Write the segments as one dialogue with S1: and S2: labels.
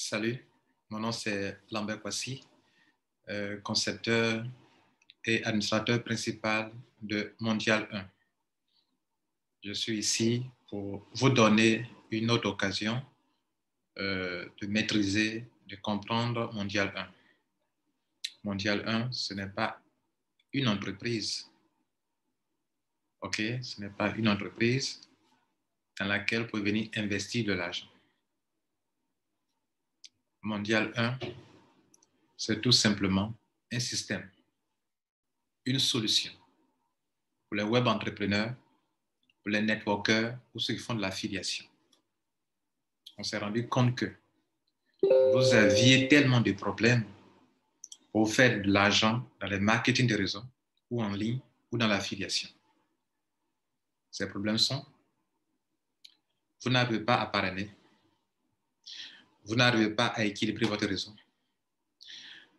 S1: Salut, mon nom c'est Lambert Kwasi, concepteur et administrateur principal de Mondial 1. Je suis ici pour vous donner une autre occasion de maîtriser, de comprendre Mondial 1. Mondial 1, ce n'est pas une entreprise. OK? Ce n'est pas une entreprise dans laquelle vous pouvez venir investir de l'argent. Mondial 1, c'est tout simplement un système, une solution pour les web entrepreneurs, pour les networkers ou ceux qui font de l'affiliation. On s'est rendu compte que vous aviez tellement de problèmes pour faire de l'argent dans le marketing de réseau ou en ligne ou dans l'affiliation. Ces problèmes sont: vous n'arrivez pas à parrainer, vous n'arrivez pas à équilibrer votre réseau,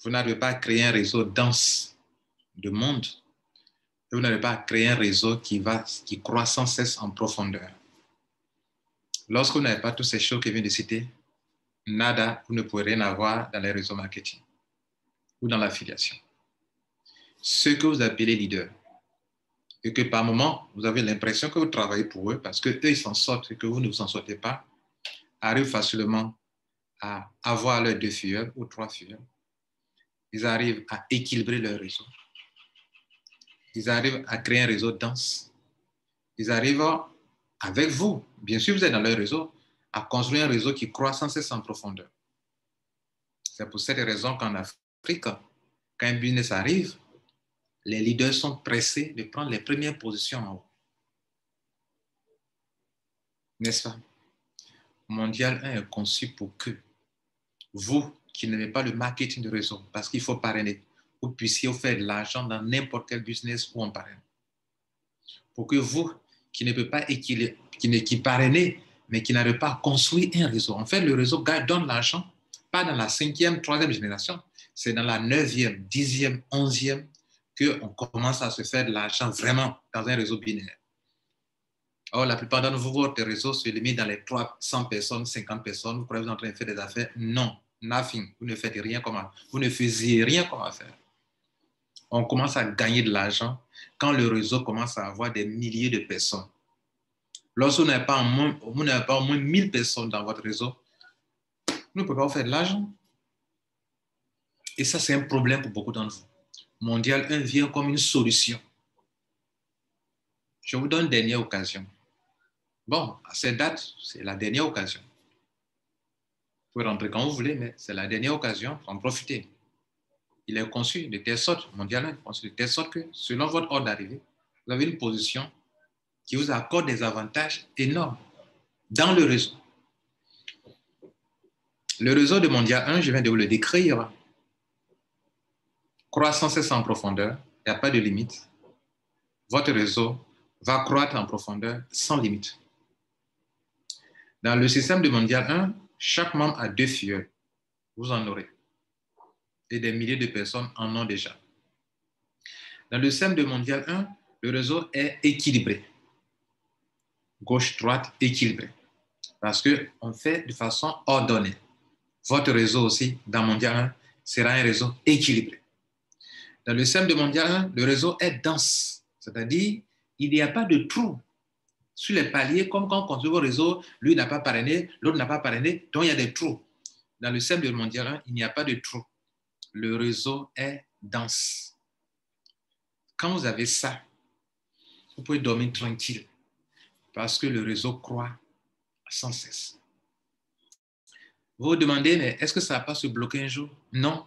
S1: vous n'arrivez pas à créer un réseau dense de monde, et vous n'arrivez pas à créer un réseau qui croît sans cesse en profondeur. Lorsque vous n'avez pas toutes ces choses que je viens de citer, nada, vous ne pouvez rien avoir dans les réseaux marketing ou dans l'affiliation. Ceux que vous appelez leaders, et que par moment, vous avez l'impression que vous travaillez pour eux parce qu'eux, ils s'en sortent et que vous ne vous en sortez pas, arrivent facilement à avoir leurs 2 filleuls ou 3 filleuls. Ils arrivent à équilibrer leur réseau. Ils arrivent à créer un réseau dense. Ils arrivent avec vous, bien sûr vous êtes dans leur réseau, à construire un réseau qui croît sans cesse en profondeur. C'est pour cette raison qu'en Afrique, quand un business arrive, les leaders sont pressés de prendre les premières positions en haut. N'est-ce pas? Mondial 1 est conçu pour que vous, qui n'aimez pas le marketing de réseau, parce qu'il faut parrainer, vous puissiez faire de l'argent dans n'importe quel business où on parraine. Pour que vous, qui ne pouvez pas qui parrainez, mais qui n'arrivez pas à construire un réseau. En fait, le réseau donne l'argent, pas dans la 5e, 3e génération, c'est dans la 9e, 10e, 11e qu'on commence à se faire de l'argent vraiment dans un réseau binaire. Or, la plupart d'entre vous, votre réseau se limite dans les 300 personnes, 50 personnes. Vous croyez que vous êtes en train de faire des affaires? Non, nothing. Vous ne faites rien vous ne faisiez rien comme affaire. On commence à gagner de l'argent quand le réseau commence à avoir des milliers de personnes. Lorsque vous n'avez pas au moins 1000 personnes dans votre réseau, vous ne pouvez pas faire de l'argent. Et ça, c'est un problème pour beaucoup d'entre vous. Mondial 1 vient comme une solution. Je vous donne une dernière occasion. Bon, à cette date, c'est la dernière occasion. Vous pouvez rentrer quand vous voulez, mais c'est la dernière occasion pour en profiter. Il est conçu de telle sorte, Mondial 1 est conçu de telle sorte que, selon votre ordre d'arrivée, vous avez une position qui vous accorde des avantages énormes dans le réseau. Le réseau de Mondial 1, je viens de vous le décrire, croît sans cesse en profondeur, il n'y a pas de limite. Votre réseau va croître en profondeur sans limite. Dans le système de Mondial 1, chaque membre a 2 filleuls. Vous en aurez. Et des milliers de personnes en ont déjà. Dans le système de Mondial 1, le réseau est équilibré. Gauche-droite équilibré. Parce qu'on fait de façon ordonnée. Votre réseau aussi, dans Mondial 1, sera un réseau équilibré. Dans le système de Mondial 1, le réseau est dense. C'est-à-dire, il n'y a pas de trou sur les paliers, comme quand on construit vos réseaux, lui n'a pas parrainé, l'autre n'a pas parrainé, donc il y a des trous. Dans le système de Mondial 1, il n'y a pas de trou. Le réseau est dense. Quand vous avez ça, vous pouvez dormir tranquille parce que le réseau croît sans cesse. Vous vous demandez, mais est-ce que ça ne va pas se bloquer un jour? Non,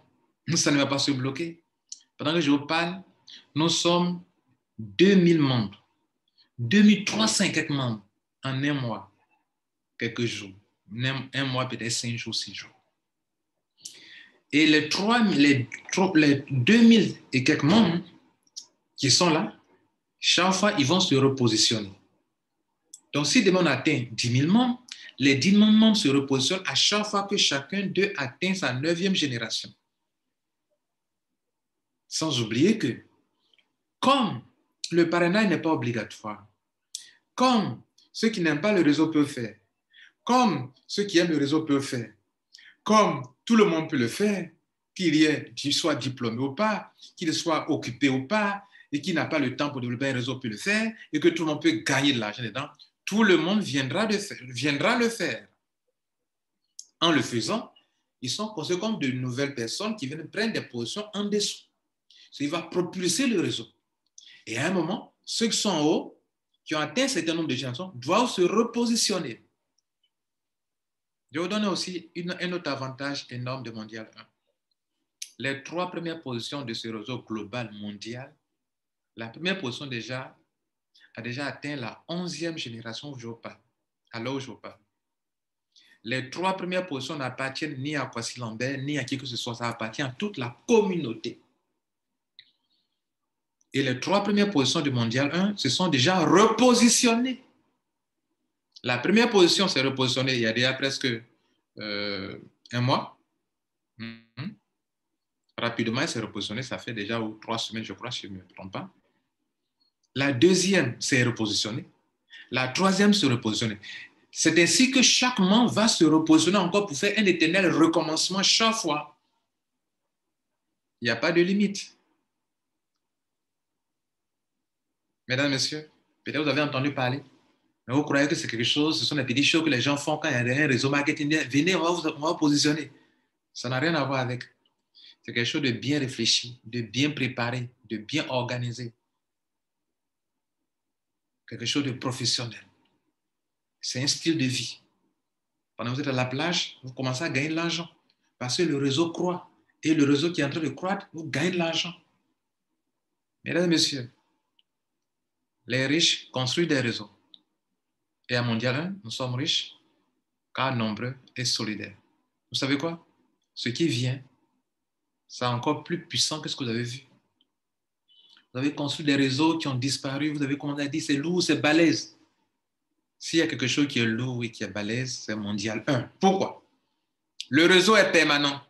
S1: ça ne va pas se bloquer. Pendant que je vous parle, nous sommes 2000 membres, 2300 et quelques membres en un mois, quelques jours. Un mois, peut-être 5 jours, 6 jours. Et les 2000 et quelques membres qui sont là, chaque fois, ils vont se repositionner. Donc, si demain on atteint 10 000 membres, les 10 000 membres se repositionnent à chaque fois que chacun d'eux atteint sa 9e génération. Sans oublier que, comme le parrainage n'est pas obligatoire, comme ceux qui n'aiment pas le réseau peuvent faire, comme ceux qui aiment le réseau peuvent faire, comme tout le monde peut le faire, qu'il soit diplômé ou pas, qu'il soit occupé ou pas, et qui n'a pas le temps pour développer un réseau peut le faire, et que tout le monde peut gagner de l'argent dedans, tout le monde viendra le faire. En le faisant, ils sont considérés comme de nouvelles personnes qui viennent prendre des positions en dessous. Il va propulser le réseau. Et à un moment, ceux qui sont en haut, qui ont atteint un certain nombre de générations, doivent se repositionner. Je vais vous donner aussi un autre avantage énorme de Mondial 1. Les 3 premières positions de ce réseau global mondial, la première position a déjà atteint la 11e génération où je vous parle, à l'heure où je vous parle. Les 3 premières positions n'appartiennent ni à Kwasi Lambert, ni à qui que ce soit, ça appartient à toute la communauté. Et les 3 premières positions du Mondial 1 se sont déjà repositionnées. La première position s'est repositionnée il y a déjà presque un mois. Rapidement, elle s'est repositionnée, ça fait déjà 3 semaines, je crois, si je ne me trompe pas. La deuxième s'est repositionnée. La troisième se repositionne. C'est ainsi que chaque membre va se repositionner encore pour faire un éternel recommencement chaque fois. Il n'y a pas de limite. Mesdames, Messieurs, peut-être vous avez entendu parler, mais vous croyez que c'est quelque chose, ce sont des petites choses que les gens font quand il y a un réseau marketing. Venez, on va vous positionner. Ça n'a rien à voir avec. C'est quelque chose de bien réfléchi, de bien préparé, de bien organisé. Quelque chose de professionnel. C'est un style de vie. Pendant que vous êtes à la plage, vous commencez à gagner de l'argent parce que le réseau croît. Et le réseau qui est en train de croître, vous gagnez de l'argent. Mesdames et messieurs, les riches construisent des réseaux. Et à Mondial 1, nous sommes riches car nombreux et solidaires. Vous savez quoi? Ce qui vient, c'est encore plus puissant que ce que vous avez vu. Vous avez construit des réseaux qui ont disparu. Vous avez commencé à dire c'est lourd, c'est balèze. S'il y a quelque chose qui est lourd et qui est balèze, c'est Mondial 1. Pourquoi? Le réseau est permanent.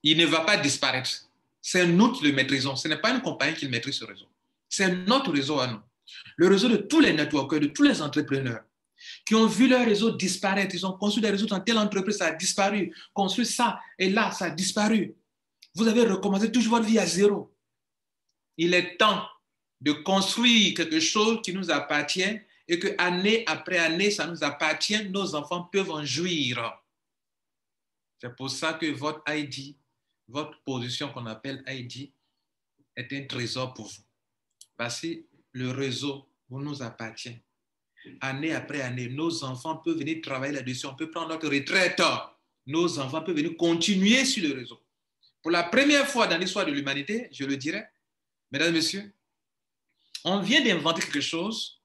S1: Il ne va pas disparaître. C'est nous qui le maîtrisons. Ce n'est pas une compagnie qui maîtrise ce réseau. C'est notre réseau à nous. Le réseau de tous les networkers, de tous les entrepreneurs qui ont vu leur réseau disparaître. Ils ont construit des réseaux dans telle entreprise, ça a disparu. Construit ça et là, ça a disparu. Vous avez recommencé toujours votre vie à zéro. Il est temps de construire quelque chose qui nous appartient et que année après année, ça nous appartient. Nos enfants peuvent en jouir. C'est pour ça que votre ID, votre position qu'on appelle ID, est un trésor pour vous. Parce que le réseau vous nous appartient. Année après année, nos enfants peuvent venir travailler là-dessus. On peut prendre notre retraite. Nos enfants peuvent venir continuer sur le réseau. Pour la première fois dans l'histoire de l'humanité, je le dirais, mesdames et messieurs, on vient d'inventer quelque chose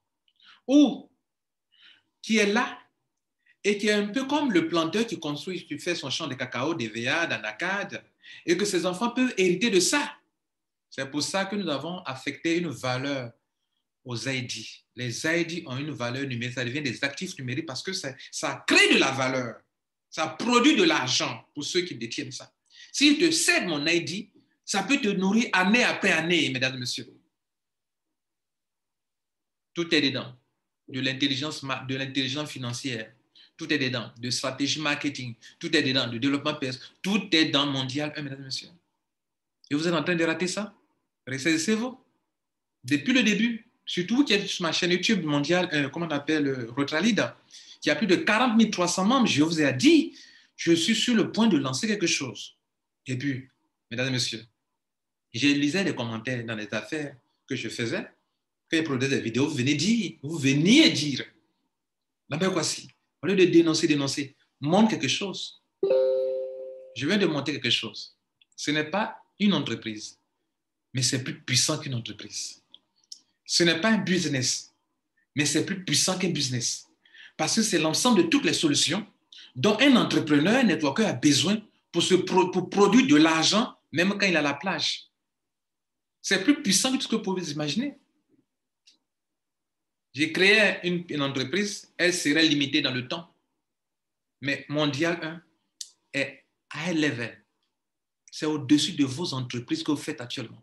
S1: qui est là et qui est un peu comme le planteur qui construit, qui fait son champ de cacao, d'EVA, d'anacade, et que ses enfants peuvent hériter de ça. C'est pour ça que nous avons affecté une valeur aux ID. Les ID ont une valeur numérique, ça devient des actifs numériques parce que ça crée de la valeur. Ça produit de l'argent pour ceux qui détiennent ça. S'ils te cèdent mon ID, ça peut te nourrir année après année, mesdames et messieurs. Tout est dedans. De l'intelligence financière, tout est dedans. De stratégie marketing, tout est dedans. De développement personnel, tout est dans Mondial 1, mesdames et messieurs. Et vous êtes en train de rater ça? Ressaisissez-vous. Depuis le début, surtout vous qui êtes sur ma chaîne YouTube Mondial, comment on appelle, Rotralid, qui a plus de 40 300 membres, je vous ai dit, je suis sur le point de lancer quelque chose. Et puis, mesdames et messieurs, je lisais les commentaires dans les affaires que je faisais. Quand je produisais des vidéos, vous veniez dire, ben voici, au lieu de dénoncer, montre quelque chose. Je viens de monter quelque chose. Ce n'est pas une entreprise, mais c'est plus puissant qu'une entreprise. Ce n'est pas un business, mais c'est plus puissant qu'un business. Parce que c'est l'ensemble de toutes les solutions dont un entrepreneur, un networker a besoin pour produire de l'argent, même quand il est à la plage. C'est plus puissant que tout ce que vous pouvez imaginer. J'ai créé une entreprise, elle serait limitée dans le temps. Mais Mondial 1 est high level. C'est au-dessus de vos entreprises que vous faites actuellement.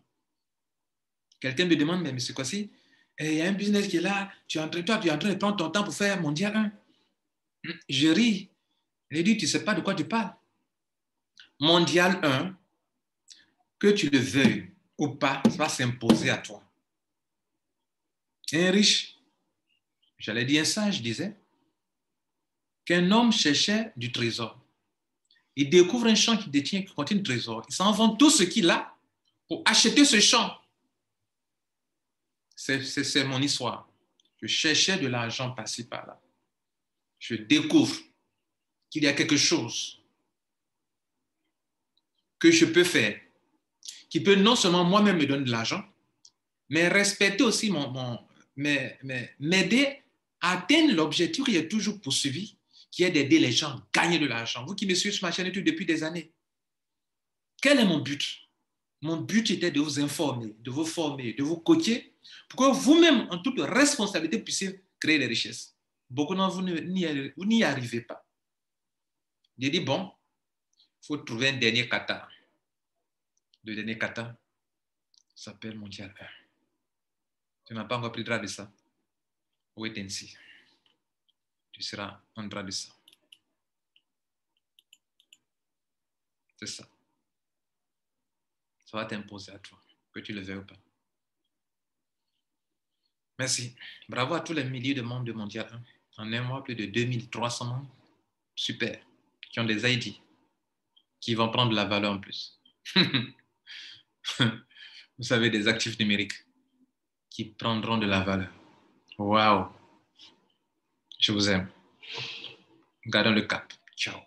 S1: Quelqu'un me demande, mais c'est quoi si? Il y a un business qui est là, tu es en train de prendre ton temps pour faire Mondial 1. Je ris. Il dit, tu ne sais pas de quoi tu parles. Mondial 1, que tu le veuilles ou pas, ça va s'imposer à toi. Un riche, j'allais dire un sage, disait qu'un homme cherchait du trésor. Il découvre un champ qui détient, qui contient du trésor. Il s'en vend tout ce qu'il a pour acheter ce champ. C'est mon histoire. Je cherchais de l'argent par-ci, par-là. Je découvre qu'il y a quelque chose que je peux faire, qui peut non seulement moi-même me donner de l'argent, mais respecter aussi m'aider à atteindre l'objectif que j'ai toujours poursuivi, qui est d'aider les gens à gagner de l'argent. Vous qui me suivez sur ma chaîne YouTube depuis des années, quel est mon but? Mon but était de vous informer, de vous former, de vous coacher, pour que vous-même, en toute responsabilité, puissiez créer des richesses. Beaucoup d'entre vous n'y arrivez pas. J'ai dit, bon, il faut trouver un dernier kata. Le dernier kata s'appelle Mondial 1. Tu n'as pas encore pris droit de ça. Wait and see. Tu seras en droit de ça. C'est ça. Ça va t'imposer à toi, que tu le veuilles ou pas. Merci. Bravo à tous les milliers de membres de Mondial 1. En un mois, plus de 2300 membres. Super. Qui ont des ID, qui vont prendre de la valeur en plus. Vous savez, des actifs numériques qui prendront de la valeur. Waouh. Je vous aime. Gardons le cap. Ciao.